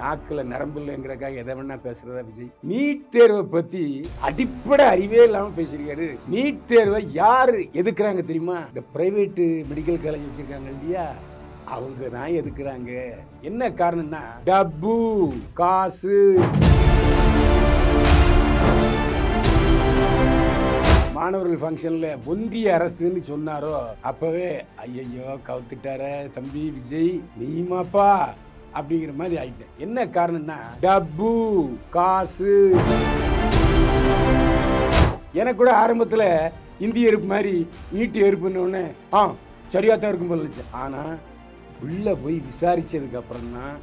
நாக்குல நரம்பு இல்லைங்கிறக்காக எதை வேணா பேசுறதா விஜய்? நீட் தேர்வை பத்தி அடிப்படை அறிவே இல்லாம பேசிருக்காரு. நீட் தேர்வை யாரு எதுக்குறாங்க தெரியுமா? இந்த பிரைவேட் மெடிக்கல் காலேஜ் வச்சிருக்காங்க இல்லையா, அவங்க தான் எதுக்குறாங்க. என்ன காரணம்னா டப்பு, காசு. மாணவர்கள் ஃபங்க்ஷன்ல ஒன்றிய அரசுன்னு சொன்னாரோ அப்பவே ஐயையோ கவுத்துட்டார தம்பி விஜய் நீமாப்பா அப்படிங்கிற மாதிரி ஆயிட்டேன். என்ன காரணம்னா டப்பு, காசு. எனக்கு கூட ஆரம்பத்துல இந்திய எருப்பு மாதிரி நீட்டு எருப்புன்னு ஒன்று சரியா தான் இருக்கும் போல இருந்துச்சு. ஆனா உள்ள போய் விசாரிச்சதுக்கு அப்புறம் தான்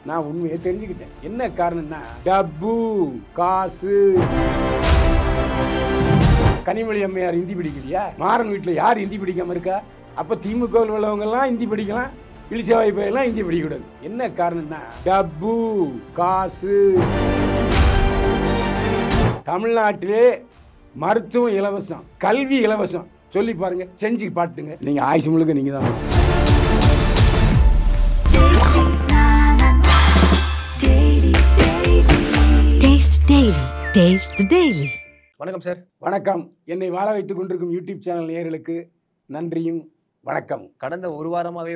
நான் உண்மையை தெரிஞ்சுக்கிட்டேன். என்ன காரணம்னா டப்பு, காசு. கனிமொழி அம்மையார் ஹிந்தி படிக்கலையா? மாறன் வீட்டில் யார் ஹிந்தி படிக்காம இருக்கா? அப்ப திமுக உள்ளவங்க எல்லாம் ஹிந்தி படிக்கலாம், இளிச்சவாய் பையெல்லாம் ஹிந்தி படிக்கக்கூடாது. என்ன காரணம்னா டப்பு, காசு. தமிழ்நாட்டிலே மருத்துவம் இலவசம், கல்வி இலவசம். சொல்லி பாருங்க, செஞ்சு பாட்டுங்க. நீங்க ஆயுசு முழுக்க நீங்க தான். வணக்கம் சார். வணக்கம். என்னை வாழ வைத்துக் கொண்டிருக்கும் யூடியூப் சேனல் நேயர்களுக்கு நன்றியும் வணக்கம். கடந்த ஒரு வாரமாவே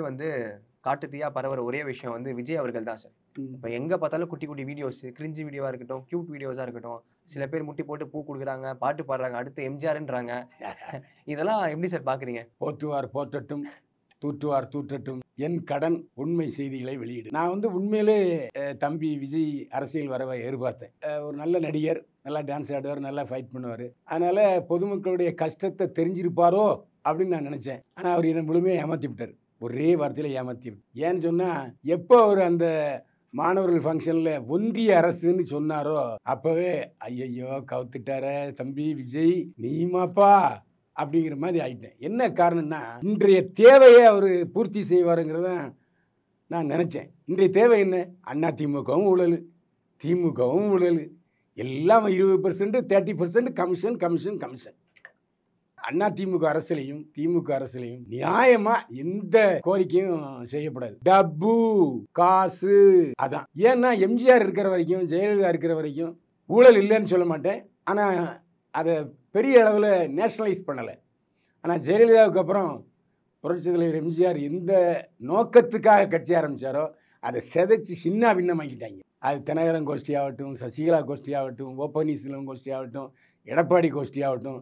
காட்டு தீயா பரவற ஒரே விஷயம் விஜய் அவர்கள் தான் சார். இப்போ எங்க பார்த்தாலும் குட்டி குட்டி வீடியோஸ், கிரிஞ்சி வீடியோவா இருக்கட்டும், கியூட் வீடியோஸா இருக்கட்டும், சில பேர் முட்டி போட்டு பூ கொடுக்குறாங்க, பாட்டு பாடுறாங்க, அடுத்து எம்ஜிஆர்ன்றாங்க. இதெல்லாம் எப்படி சார் பாக்குறீங்க? போற்றுவார் போற்றட்டும், தூற்றுவார் தூற்றட்டும், என் கடன் உண்மை செய்திகளை வெளியிடு. நான் உண்மையிலே தம்பி விஜய் அரசியல் வரவை எதிர்பார்த்தேன். ஒரு நல்ல நடிகர், நல்லா டான்ஸ் ஆடுவார், நல்லா ஃபைட் பண்ணுவார். அதனால பொதுமக்களுடைய கஷ்டத்தை தெரிஞ்சிருப்பாரோ அப்படின்னு நான் நினைச்சேன். ஆனால் அவர் என்னை முழுமையாக ஏமாற்றி விட்டார். ஒரே வார்த்தையில் ஏமாற்றி விட்டார். ஏன்னு சொன்னால், எப்போ அவர் அந்த மாணவர்கள் ஃபங்க்ஷனில் ஒன்றிய அரசுன்னு சொன்னாரோ அப்போவே ஐயையோ கவுத்துட்டார தம்பி விஜய் நீமாப்பா அப்படிங்கிற மாதிரி ஆயிட்டேன். என்ன காரணம்னா, இன்றைய தேவையை அவர் பூர்த்தி செய்வாருங்கிறத நான் நினச்சேன். இன்றைய தேவை என்ன? அண்ணா திமுகவும் ஊழல், திமுகவும் ஊழல், எல்லாம் 20%, 30% commission commission commission. Anna DMK அரசுலையும் திமுக அரசுலையும் நியாயமா எந்த கோரிக்கையும் செய்யப்படாது. டப்பு, காசு. அதான். ஏன்னா எம்ஜிஆர் இருக்கிற வரைக்கும், ஜெயலலிதா இருக்கிற வரைக்கும் ஊழல் இல்லைன்னு சொல்ல மாட்டேன். ஆனால் அதை பெரிய அளவில் நேஷனலைஸ் பண்ணலை. ஆனால் ஜெயலலிதாவுக்கு அப்புறம் புரட்சித் தலைவர் எம்ஜிஆர் எந்த நோக்கத்துக்காக கட்சி ஆரம்பித்தாரோ அதை செதைச்சு சின்ன பின்னமாக்கிட்டாங்க. அது தினகரன் கோஷ்டி ஆகட்டும், சசிகலா கோஷ்டி ஆகட்டும், ஓ பன்னீர்செல்வம் கோஷ்டி ஆகட்டும், எடப்பாடி கோஷ்டி ஆகட்டும்,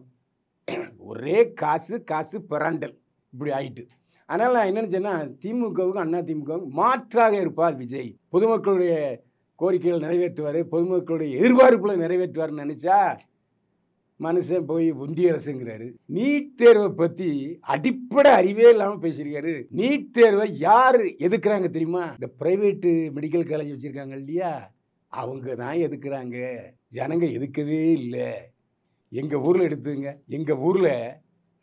ஒரே காசு காசு பிராண்டல் இப்படி ஆயிட்டு. அதனால் நான் என்ன நினச்சேன்னா, திமுகவுக்கும் அண்ணா திமுகவுக்கும் மாற்றாக இருப்பார் விஜய். பொதுமக்களுடைய கோரிக்கைகள் நிறைவேற்றுவார், பொதுமக்களுடைய எதிர்பார்ப்புகளை நிறைவேற்றுவார்னு நினச்சா மனுஷன் போய் ஒன்றிய அரசுங்கிறாரு. நீட் தேர்வை பற்றி அடிப்படை அறிவே இல்லாமல் பேசியிருக்காரு. நீட் தேர்வை யார் எதுக்குறாங்க தெரியுமா? இந்த பிரைவேட்டு மெடிக்கல் காலேஜ் வச்சுருக்காங்க இல்லையா, அவங்க தான் எதுக்குறாங்க. ஜனங்க எதுக்கவே இல்லை. எங்கள் ஊரில் எடுத்துங்க, எங்கள் ஊரில்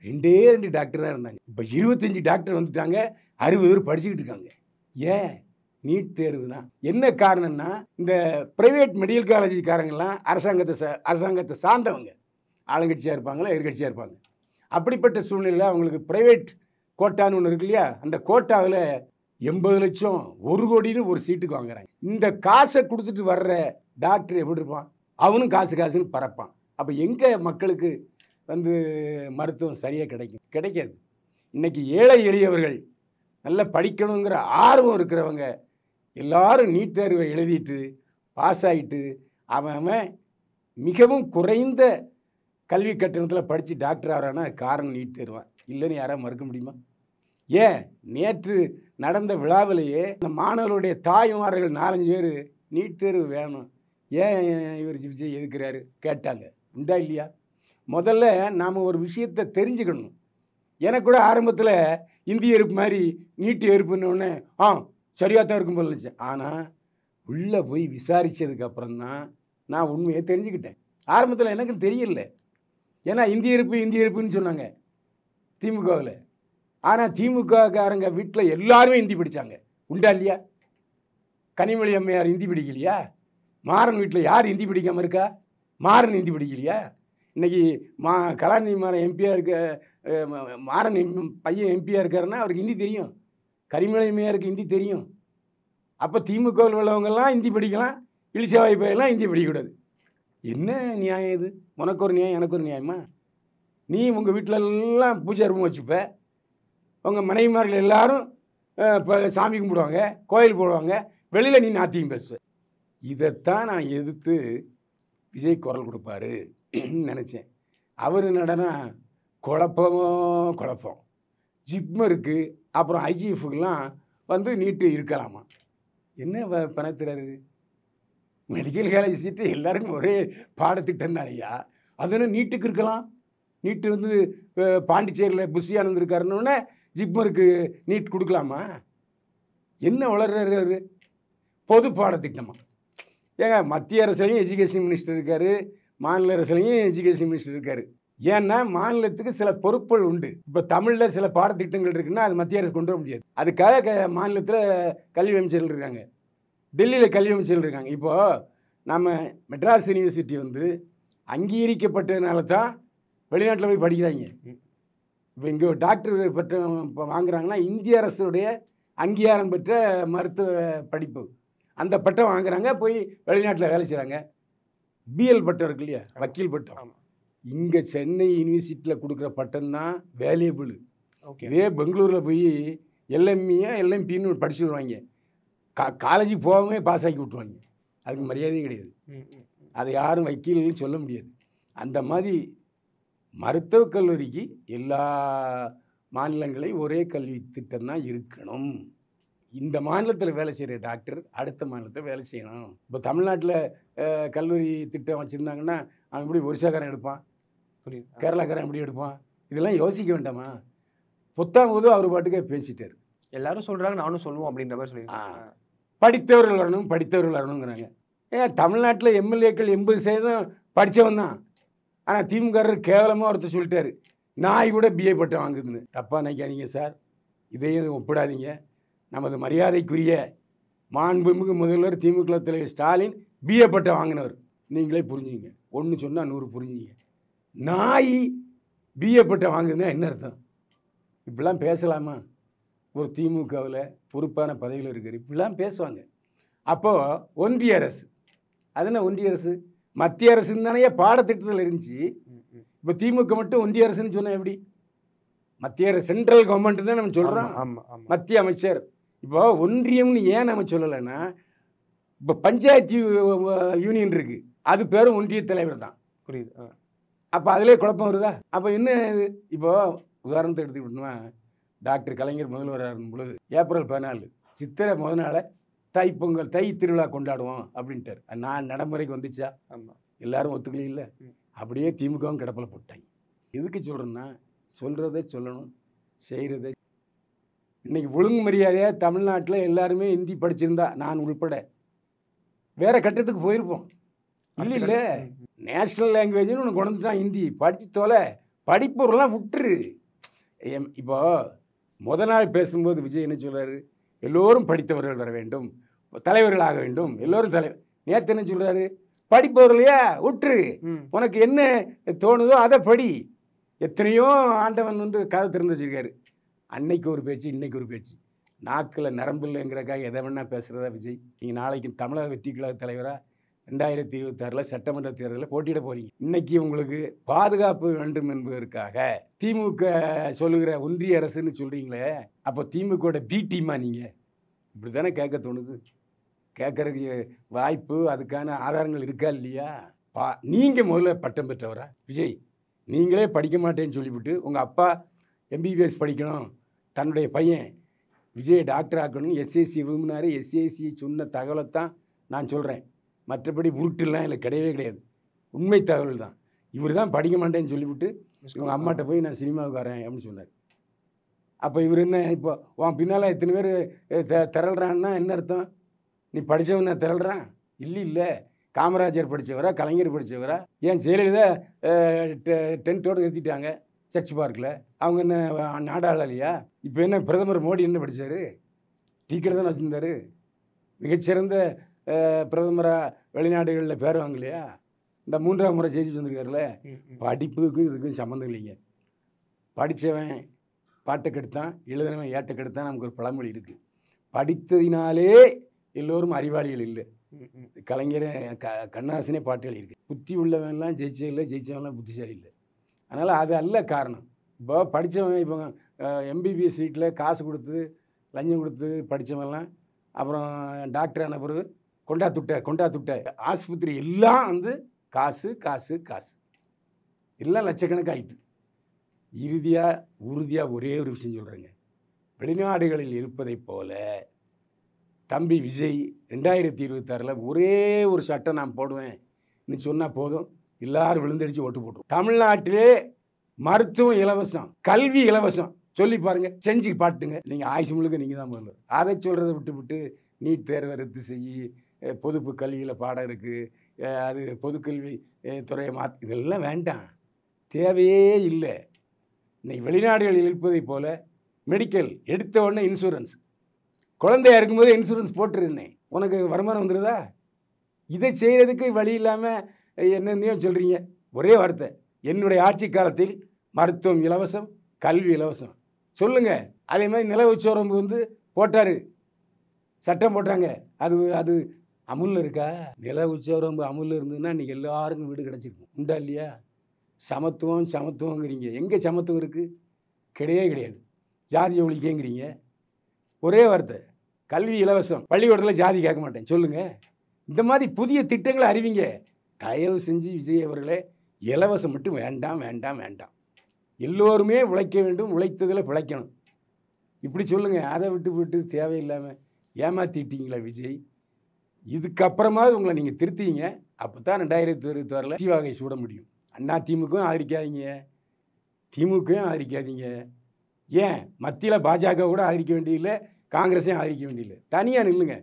2 டாக்டர் தான் இருந்தாங்க. இப்போ 25 டாக்டர் வந்துட்டாங்க, 60 பேர் படிச்சுக்கிட்டு இருக்காங்க. ஏன்? நீட் தேர்வு தான். என்ன காரணம்னா, இந்த பிரைவேட் மெடிக்கல் காலேஜுக்காரங்கெல்லாம் அரசாங்கத்தை சார்ந்தவங்க, ஆளுங்கட்சியாக இருப்பாங்களா, எதிர்கட்சியாக இருப்பாங்க. அப்படிப்பட்ட சூழ்நிலையில் அவங்களுக்கு ப்ரைவேட் கோட்டான்னு ஒன்று இருக்கு இல்லையா, அந்த கோட்டாவில் 80 லட்சம் 1 கோடின்னு ஒரு சீட்டுக்கு வாங்குறாங்க. இந்த காசை கொடுத்துட்டு வர்ற டாக்டர் எப்படி இருப்பான்? அவனும் காசு காசுன்னு பறப்பான். அப்போ எங்கே மக்களுக்கு மருத்துவம் சரியாக கிடைக்காது. இன்றைக்கி ஏழை எளியவர்கள் நல்லா படிக்கணுங்கிற ஆர்வம் இருக்கிறவங்க எல்லாரும் நீட் தேர்வை எழுதிட்டு பாஸ் ஆகிட்டு அவன் மிகவும் குறைந்த கல்வி கட்டணத்தில் படித்து டாக்டர் ஆகிறான்னா காரணம் நீட் தேர்வான் இல்லைன்னு யாராவது மறுக்க முடியுமா? ஏன்? நேற்று நடந்த விழாவிலேயே இந்த மாணவர்களுடைய தாய்மார்கள் 4-5 பேர் நீட் தேர்வு வேணும், ஏன் இவர் விஜய் எதுக்குறாரு கேட்டாங்க. உண்டா இல்லையா? முதல்ல நாம் ஒரு விஷயத்தை தெரிஞ்சுக்கணும். எனக்கு கூட ஆரம்பத்தில் இந்திய எருப்பு மாதிரி நீட்டு எருப்புன்னொன்னே சரியாக தான் இருக்கும் போல இருந்துச்சு. ஆனால் உள்ளே போய் விசாரித்ததுக்கப்புறம் தான் நான் உண்மையை தெரிஞ்சுக்கிட்டேன். ஆரம்பத்தில் எனக்கு தெரியல. ஏன்னா இந்திய இருப்புன்னு சொன்னாங்க திமுகவில். ஆனால் திமுககாரங்க வீட்டில் எல்லாருமே ஹிந்தி படித்தாங்க. உண்டா இல்லையா? கனிமொழி அம்மையார் ஹிந்தி படிக்கலையா? மாறன் வீட்டில் யார் ஹிந்தி படிக்காமல் இருக்கா? மாறன் ஹிந்தி படிக்கலையா? இன்றைக்கி கலாநிதி மாறன் எம்பியாக இருக்க, மாறன் பையன் எம்பியாக இருக்காருன்னா அவருக்கு ஹிந்தி தெரியும். கனிமொழி அம்மையாருக்கு ஹிந்தி தெரியும். அப்போ திமுகவில் உள்ளவங்கெல்லாம் ஹிந்தி படிக்கலாம், இழிச்சவாய் பையெல்லாம் ஹிந்தி படிக்கக்கூடாது. என்ன நியாயம் இது? உனக்கு ஒரு நியாயம், எனக்கு ஒரு நியாயமா? நீ உங்கள் வீட்டிலெல்லாம் பூஜை ரூம் வச்சுப்ப, உங்கள் மனைவிமார்கள் எல்லாரும் இப்போ சாமி கும்பிடுவாங்க, கோயில் போடுவாங்க, வெளியில் நீ நாத்தியம் பேசுவ. இதைத்தான் நான் எதிர்த்து விஜய் குரல் கொடுப்பாரு நினச்சேன். அவர் என்னடனா குழப்பம். ஜிப்மருக்கு அப்புறம் ஐஜிஎஃப்க்குலாம் வந்து நீட்டு இருக்கலாமா? என்ன பணத்துறாரு? மெடிக்கல் காலேஜ் சீட்டு எல்லாருக்கும் ஒரே பாடத்திட்டம் தான் ஐயா. அதனால் நீட்டுக்கு இருக்கலாம். நீட்டு வந்து பாண்டிச்சேரியில் புஷி ஆனந்த் இருக்காருன்னொன்னே ஜிப்மருக்கு நீட் கொடுக்கலாமா? என்ன வளர்றாரு அவர்? பொது பாடத்திட்டமா? ஏங்க மத்திய அரசுலையும் எஜுகேஷன் மினிஸ்டர் இருக்கார், மாநில அரசுலையும் எஜுகேஷன் மினிஸ்டர் இருக்கார். ஏன்னா மாநிலத்துக்கு சில பொறுப்புகள் உண்டு. இப்போ தமிழில் சில பாடத்திட்டங்கள் இருக்குன்னா அது மத்திய அரசு கொண்டு வர முடியாது. அதுக்காக மாநிலத்தில் கல்வி அமைச்சர்கள் இருக்காங்க, டெல்லியில் கல்வி அமைச்சர்கள் இருக்காங்க. இப்போது நம்ம மெட்ராஸ் யூனிவர்சிட்டி வந்து அங்கீகரிக்கப்பட்டதுனால தான் வெளிநாட்டில் போய் படிக்கிறாங்க. இப்போ இங்கே டாக்டர் பட்டம் இப்போ வாங்குறாங்கன்னா இந்திய அரசுடைய அங்கீகாரம் பெற்ற மருத்துவ படிப்பு, அந்த பட்டம் வாங்குறாங்க, போய் வெளிநாட்டில் வேலை செய்கிறாங்க. பிஎல் பட்டம் இருக்கு இல்லையா, வக்கீல் பட்டம், இங்கே சென்னை யூனிவர்சிட்டியில் கொடுக்குற பட்டம் தான் வேல்யூபிள். இதே பெங்களூரில் போய் எல்எம்இயா எல்எம்பின்னு படிச்சு வருவாங்க, காலேஜுக்கு போகாமே பாஸ் ஆக்கி விட்ருவாங்க. அதுக்கு மரியாதையே கிடையாது. அதை யாரும் வக்கீல்னு சொல்ல முடியாது. அந்த மாதிரி மருத்துவக் கல்லூரிக்கு எல்லா மாநிலங்களையும் ஒரே கல்வி திட்டம் தான் இருக்கணும். இந்த மாநிலத்தில் வேலை செய்கிற டாக்டர் அடுத்த மாநிலத்தில் வேலை செய்யணும். இப்போ தமிழ்நாட்டில் கல்லூரி திட்டம் வச்சுருந்தாங்கன்னா அவன் எப்படி ஒரிசாக்காரன் எடுப்பான், கேரளாக்காரன் எப்படி எடுப்பான்? இதெல்லாம் யோசிக்க வேண்டாமா? புத்தாங்குது அவர் பாட்டுக்கே பேசிட்டார். எல்லாரும் சொல்கிறாங்க, நானும் சொல்லுவோம் அப்படின்ற மாதிரி சொல்லியிருக்காங்க. படித்தவர்கள் வரணுங்கிறாங்க. ஏன் தமிழ்நாட்டில் எம்எல்ஏக்கள் 80% படித்தவன் தான். ஆனால் திமுகர் கேவலமாக ஒருத்தர் சொல்லிட்டாரு, நாய் கூட பிஏ பட்டம் வாங்குதுன்னு. தப்பாக நினைக்காதீங்க சார், இதையும் ஒப்பிடாதீங்க. நமது மரியாதைக்குரிய மாண்புமிகு முதல்வர் திமுக தலைவர் ஸ்டாலின் பிஏ பட்டம் வாங்கினவர். நீங்களே புரிஞ்சுங்க, ஒன்று சொன்னால் 100 புரிஞ்சுங்க. நாய் பிஏ பட்டம் வாங்குதுன்னா என்ன அர்த்தம்? இப்படிலாம் பேசலாமா? ஒரு திமுகவில் பொறுப்பான பதவியில் இருக்கிற இப்படிலாம் பேசுவாங்க. அப்போது ஒன்றிய அரசு, அது என்ன ஒன்றிய அரசு? மத்திய அரசுன்னு தானே பாடத்திட்டத்தில் இருந்துச்சு. இப்போ திமுக மட்டும் ஒன்றிய அரசுன்னு சொன்னால் எப்படி? மத்திய அரசு சென்ட்ரல் கவர்மெண்ட் தான் நம்ம சொல்கிறோம், மத்திய அமைச்சர். இப்போ ஒன்றியம்னு ஏன் நம்ம சொல்லலைன்னா, இப்போ பஞ்சாயத்து யூனியன் இருக்குது, அது பேரும் ஒன்றிய தலைவர் தான். புரியுது? அப்போ அதிலே குழப்பம் வருதா? அப்போ என்ன இது? இப்போது உதாரணத்தை எடுத்துக்கிட்டோம்னா, டாக்டர் கலைஞர் முதல்வராக இருக்கும் பொழுது ஏப்ரல் 14 சித்திரை முதல் நாளை தைப்பொங்கல், தை திருவிழா கொண்டாடுவோம் அப்படின்ட்டார். நான் நடைமுறைக்கு வந்துச்சா? எல்லாரும் ஒத்துக்கலையும் இல்லை. அப்படியே திமுகவும் கிடப்பில் போட்டாங்க. எதுக்கு சொல்கிறேன்னா, சொல்கிறத சொல்லணும், செய்கிறத. இன்றைக்கி ஒழுங்கு மரியாதையாக தமிழ்நாட்டில் எல்லாருமே ஹிந்தி படிச்சிருந்தா, நான் உள்பட, வேறு கட்டத்துக்கு போயிருப்போம். இல்லை நேஷ்னல் லாங்குவேஜ்னு ஒன்று கொண்டு தான் ஹிந்தி படித்து தோலை, படிப்பொருள்லாம் விட்டுரு. இப்போது முதல் நாள் பேசும்போது விஜய் என்ன சொல்கிறாரு? எல்லோரும் படித்தவர்கள் வர வேண்டும், தலைவர்களாக வேண்டும், எல்லோரும் தலைவர். நேற்று என்ன சொல்கிறாரு? படிப்பவர்களையா விட்டுரு, உனக்கு என்ன தோணுதோ அதை படி. எத்தனையோ ஆண்டவன் வந்து கதை திறந்து வச்சிருக்காரு. அன்னைக்கு ஒரு பேச்சு, இன்னைக்கு ஒரு பேச்சு. நாக்கில் நரம்பு இல்லைங்கிறக்காக எதை வேணால் பேசுகிறதா விஜய்? நீங்கள் நாளைக்கு தமிழக வெற்றி கழக தலைவராக 2026 சட்டமன்ற தேர்தலில் போட்டியிட போகிறீங்க. இன்றைக்கி உங்களுக்கு பாதுகாப்பு வேண்டும் என்பதற்காக திமுக சொல்லுகிற ஒன்றிய அரசுன்னு சொல்கிறீங்களே, அப்போ திமுகவோட பி டீமா நீங்கள்? இப்படி தானே கேட்க தோணுது. கேட்குறதுக்கு வாய்ப்பு, அதுக்கான ஆதாரங்கள் இருக்கா இல்லையா? நீங்கள் முதல்ல பட்டம் பெற்றவரா விஜய்? நீங்களே படிக்க மாட்டேன்னு சொல்லிவிட்டு உங்கள் அப்பா எம்பிபிஎஸ் படிக்கணும், தன்னுடைய பையன் விஜய் டாக்டர் ஆக்கணும், எஸ்ஏசி விரும்பினார். எஸ்ஏசி சொன்ன தகவலை தான் நான் சொல்கிறேன், மற்றபடி உருட்டுலாம் இல்லை, கிடையவே கிடையாது. உண்மை தகவல் தான். இவர் தான் படிக்க மாட்டேன்னு சொல்லிவிட்டு இவங்க அம்மாட்ட போய் நான் சினிமாவுக்கு வரேன் அப்படின்னு சொன்னார். அப்போ இவர் என்ன, இப்போ உன் பின்னால் எத்தனை பேர் திரள்றான்னா என்ன அர்த்தம்? நீ படித்தவன் நான் திரள்றான்? இல்லை. காமராஜர் படித்தவரா, கலைஞர் படித்தவரா? ஏன் ஜெயலலிதா 10th நிறுத்திட்டாங்க சர்ச் பார்க்கில், அவங்க என்ன நாடாளலையா? இப்போ என்ன பிரதமர் மோடி என்ன படித்தார்? டீக்கெட் தானே வச்சுருந்தார். மிகச்சிறந்த பிரதமராக வெளிநாடுகளில் பேர் வாங்கலையா? இந்த 3ஆம் முறை ஜெயிச்சு வந்திருக்காருல. படிப்புக்கும் இதுக்கும் சம்மந்தம் இல்லைங்க. படித்தவன் பாட்டை கெடுத்தான், எழுதினவன் ஏட்டை கெடுத்தான், நமக்கு ஒரு பழமொழி இருக்குது. படித்ததினாலே எல்லோரும் அறிவாளிகள் இல்லை. ம், ம். கலைஞரே கண்ணாசனே பாட்டு எழுதியிருக்கு. புத்தி உள்ளவன்லாம் ஜெயிச்சே இல்லை, ஜெயிச்சவன்லாம் புத்திசாலி இல்லை. அதனால் அது அல்ல காரணம். இப்போ படித்தவன் இப்போ எம்பிபிஎஸ் சீட்டில் காசு கொடுத்து லஞ்சம் கொடுத்து படித்தவன்லாம் அப்புறம் டாக்டர் ஆன பிறகு கொண்டா துட்ட ஆஸ்பத்திரி எல்லாம் வந்து காசு காசு காசு எல்லாம் லட்சக்கணக்கு ஆயிட்டு. உறுதியாக ஒரே ஒரு விஷயம் சொல்கிறேங்க. வெளிநாடுகளில் இருப்பதைப் போல தம்பி விஜய் 2026 ஒரே ஒரு சட்டம் நான் போடுவேன் சொன்னால் போதும், எல்லாரும் விழுந்தடிச்சு ஓட்டு போட்டுரும். தமிழ்நாட்டிலே மருத்துவம் இலவசம், கல்வி இலவசம் சொல்லி பாருங்க, செஞ்சு பாட்டுங்க. நீங்கள் ஆயுசு முழுக்க நீங்கள் தான் முதல்ல. அதை சொல்கிறத விட்டு நீட் தேர்வை ரத்து செய்யி, பொதுப்பு கல்வியில் பாடம் இருக்குது, அது பொதுக்கல்வி துறையை இதெல்லாம் வேண்டாம், தேவையே இல்லை. இன்னைக்கு வெளிநாடுகளில் இருப்பதைப் போல மெடிக்கல் எடுத்த உடனே இன்சூரன்ஸ், குழந்தையா இருக்கும்போது இன்சூரன்ஸ் போட்டுருந்தேன், உனக்கு வருமானம் வந்துடுதா? இதை செய்கிறதுக்கு வழி இல்லாமல் என்னென்னையோ சொல்கிறீங்க. ஒரே வார்த்தை, என்னுடைய ஆட்சி காலத்தில் மருத்துவம் இலவசம், கல்வி இலவசம் சொல்லுங்கள். அதே மாதிரி நில உச்சவரம்பு வந்து போட்டார், சட்டம் போட்டாங்க. அது அமுலில் இருக்கா? நில உச்சவரம்பு அமுலில் இருந்ததுன்னா இன்றைக்கி எல்லாருக்கும் வீடு கிடச்சிருக்கும். உண்டா இல்லையா? சமத்துவங்கிறீங்க, எங்கே சமத்துவம் இருக்குது? கிடையாது. ஜாதியை ஒழிக்கங்கிறீங்க. ஒரே வார்த்தை, கல்வி இலவசம், பள்ளிக்கூடத்தில் ஜாதி கேட்க மாட்டேன் சொல்லுங்கள். இந்த மாதிரி புதிய திட்டங்களை அறிவிங்க. தயவு செஞ்சு விஜய் அவர்களே, இலவசம் மட்டும் வேண்டாம் வேண்டாம் வேண்டாம். எல்லோருமே உழைக்க வேண்டும், உழைத்ததில் பிழைக்கணும், இப்படி சொல்லுங்கள். அதை விட்டு தேவையில்லாமல் ஏமாற்றிட்டீங்களா விஜய்? இதுக்கப்புறமாவது உங்களை நீங்கள் திருத்திங்க. அப்போ தான் 2026 வாகை சூட முடியும். அண்ணா திமுகவும் ஆதரிக்காதீங்க, திமுகவும் ஆதரிக்காதீங்க. ஏன் மத்தியில் பாஜக கூட ஆதரிக்க வேண்டியதில்லை, காங்கிரஸையும் ஆதரிக்க வேண்டியதில்லை. தனியாக நில்லுங்க.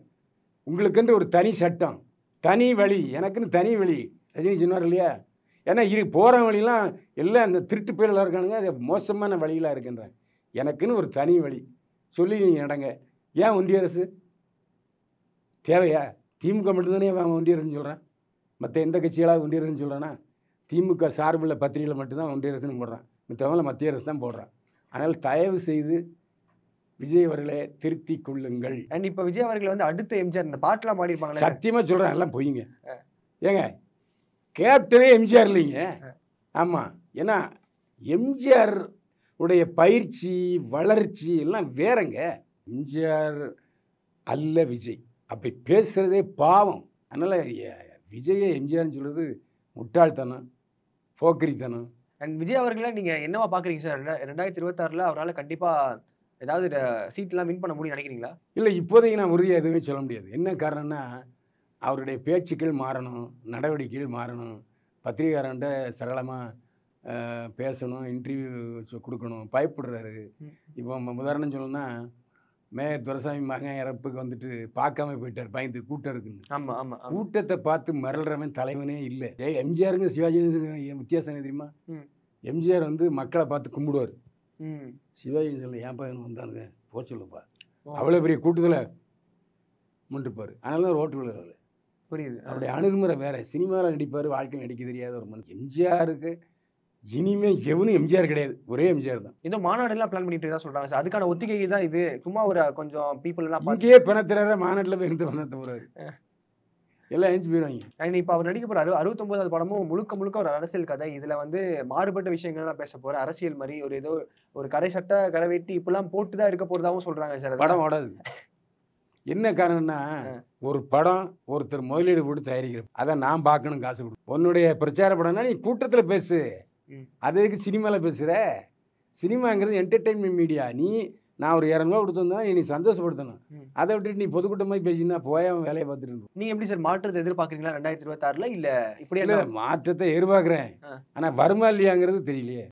உங்களுக்குன்ற ஒரு தனி சட்டம், தனி வழி. எனக்குன்னு தனி வழி ரஜினி சொன்னார் இல்லையா? ஏன்னா போகிற வழிலாம் எல்லாம் அந்த திருட்டு பேரில் இருக்கானுங்க, அது மோசமான வழியெலாம் இருக்குன்றேன். எனக்குன்னு ஒரு தனி வழி சொல்லி நீங்கள் நடங்க. ஏன் ஒன்றிய அரசு தேவையா? திமுக மட்டும்தானே ஒன்றிய அரசுன்னு சொல்கிறேன். மற்ற எந்த கட்சிகளாக ஒன்றிய அரசுன்னு சொல்கிறேன்னா, திமுக சார்பில் பத்திரிகையில் மட்டும்தான் ஒன்றிய அரசுன்னு போடுறான், மற்றவங்கள மத்திய அரசு தான் போடுறான். அதனால் தயவு செய்து விஜய் அவர்களே திருத்தி கொள்ளுங்கள். அண்ட் இப்போ விஜய் அவர்கள் வந்து அடுத்த எம்ஜிஆர் இந்த பாட்டெலாம் பாடிருப்பாங்க. சத்தியமாக சொல்கிறேன், எல்லாம் பொய்ங்க. ஏங்க கேப்டனே எம்ஜிஆர் இல்லைங்க. ஆமாம், ஏன்னா எம்ஜிஆர் உடைய பயிற்சி வளர்ச்சி எல்லாம் வேறங்க. எம்ஜிஆர் அல்ல விஜய், அப்படி பேசுகிறதே பாவம். அதனால் விஜயை எம்ஜிஆர்னு சொல்கிறது முட்டாள்தனம், போக்கிரித்தனம். அண்ட் விஜய் அவர்களை நீங்கள் என்னவா பார்க்குறீங்க சார்? 2026 அவரால் கண்டிப்பாக ஏதாவது சீட்லாம் வின் பண்ண முடியும் நினைக்கிறீங்களா? இல்லை, இப்போதைக்கு நான் உறுதியாக எதுவுமே சொல்ல முடியாது. என்ன காரணம்னா, அவருடைய பேச்சுக்கள் மாறணும், நடவடிக்கைகள் மாறணும், பத்திரிகாரன்ட்ட சரளமாக பேசணும், இன்டர்வியூ கொடுக்கணும், பயப்படுறாரு. இப்போ உதாரணம் சொல்லணும்னா, மேயர் துரைசாமி மகன் இறப்புக்கு வந்துட்டு பார்க்காம போயிட்டார், பயந்து கூட்டம் இருக்குன்னு. ஆமாம் ஆமாம். கூட்டத்தை பார்த்து மிரள்றவன் தலைவனே இல்லை. எம்ஜிஆருங்க சிவாஜி வித்தியாசம் என்ன தெரியுமா? எம்ஜிஆர் வந்து மக்களை பார்த்து கும்பிடுவார், சிவாஜி சொல்ல என் பையன் வந்தாங்க போக சொல்லுப்பா, அவ்வளோ பெரிய கூட்டத்தில் முண்டுப்பார். அதனால தான் ரோட்டு விழுறாரு. புரியுது. அவருடைய அணுகுமுறை வேறு. சினிமாவில் நடிப்பார், வாழ்க்கையில் நடிக்க தெரியாத ஒரு மனுஷன். எம்ஜிஆருக்கு இனிமே எவனும் எம்ஜிஆர் கிடையாது, ஒரே எம்ஜிஆர் தான். ஏதோ மாநாடுலாம் பிளான் பண்ணிட்டு தான் சொல்கிறாங்க சார், அதுக்கான ஒத்திகை தான் இது. சும்மா ஒரு கொஞ்சம் பீப்புள் எல்லாம் இங்கேயே பணத்திற மாநாட்டில் போய் இருந்து பணத்தை போகிறாரு, எல்லாம் எழுந்து போயிடுவாங்க. அண்ட் இப்போ அவர் நடிக்க போகிறாரு 69வது படமும் முழுக்க ஒரு அரசியல் கதை. இதில் வந்து மாறுபட்ட விஷயங்கள்லாம் பேச போகிற அரசியல் மாதிரி ஒரு ஏதோ ஒரு கரை சட்டை கரை வெட்டி இப்பெல்லாம் போட்டு தான் இருக்க போகிறதாகவும் சொல்கிறாங்க சார். படம் ஓடாது. என்ன காரணம்னா, ஒரு படம் ஒருத்தர் முதலீடு போட்டு தயாரிக்கிறோம், அதை நான் பார்க்கணும், காசு கொடுக்கும். உன்னுடைய பிரச்சார படம்னா நீ கூட்டத்தில் பேசு, அதுக்கு சினிமாவில் பேசுகிற. சினிமாங்கிறது என்டர்டெயின்மெண்ட் மீடியா. நான் ஒரு 200 கொடுத்து வந்தா நீ சந்தோஷப்படுத்தணும். அதை விட்டுட்டு நீ பொதுக்கூட்டமாக பேசினா போய் அவன் வேலையை பார்த்துட்டு இருந்தோம். நீங்கள் எப்படி சார் மாற்றத்தை எதிர்பார்க்குறீங்களா 2026? இல்லை இப்படியே மாற்றத்தை எதிர்பார்க்குறேன், ஆனால் வருமா இல்லையாங்கிறது தெரியலையே.